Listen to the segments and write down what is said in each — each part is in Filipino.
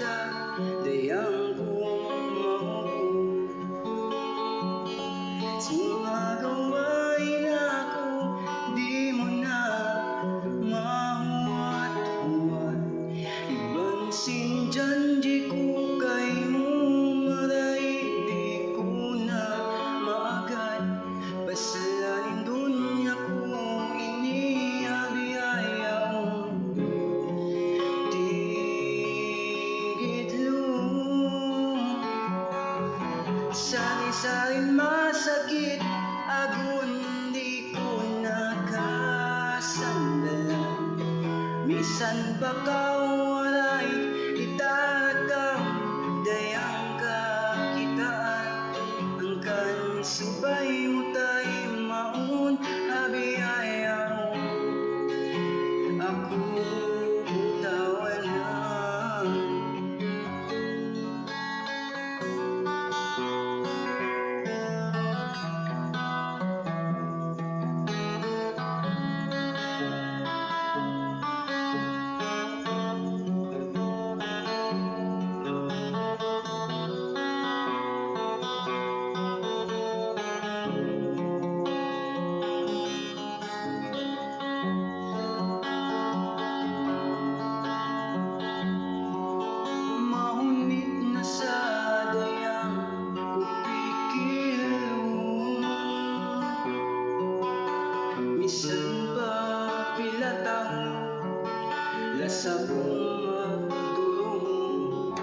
kita dayang kumaupo. Sumagawain ako, di mo na mahuwat-huwat. Ibansin dyan di ko kay mo maray, di ko na maagad. Pasalanin dunya ko inihabi-ayaw. Sari-saring masakit, agon di ko nakasandalan. Misan pa kawaray, itatang dayang kakitaan. Angkan subay mo tay maun habi-ayaw. Ako butawan na. Misan pa pilatang lasabong magdulong.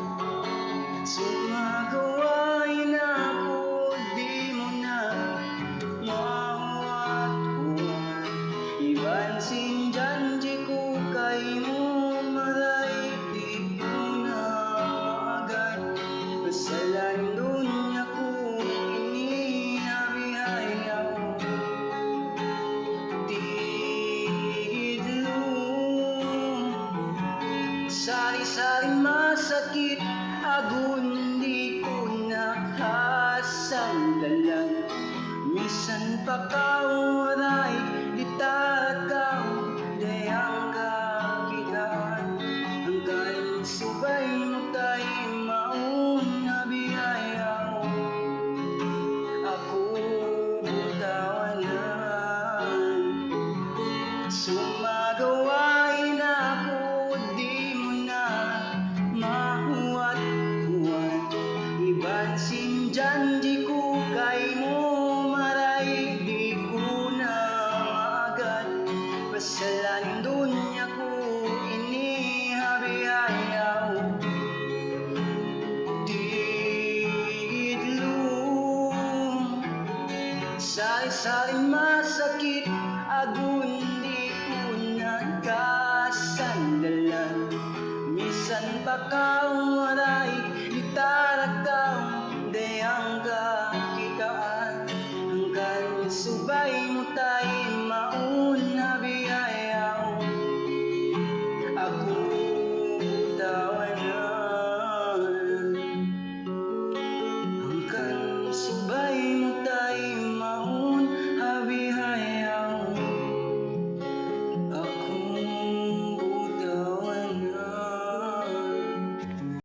Sumagawain ako, di mo na mahuwat-huwat. Ibansin dyan di ko kay mo maray, di ko na maagad. Pasalanin dunya ko inihabi-ayaw. Sari-saring masakit, agon di ko nakasandalan. Misan pa kawaray, di tarakaw dayang kakitaan. Hanggang subay mo tay maun habi-ayaw. Ako butawanan. Sumagawain ako, di mo na mahuwat-huwat. Ibansin dyan di ko kay mo maray, di ko na maagad. Pasalanin dunya ko inihabi-ayaw. Diidlong sari-saring masakit, agon di ko nakasandalan. Misan pa kawaray, itarakaw dayang kakitaan. Hanggang subay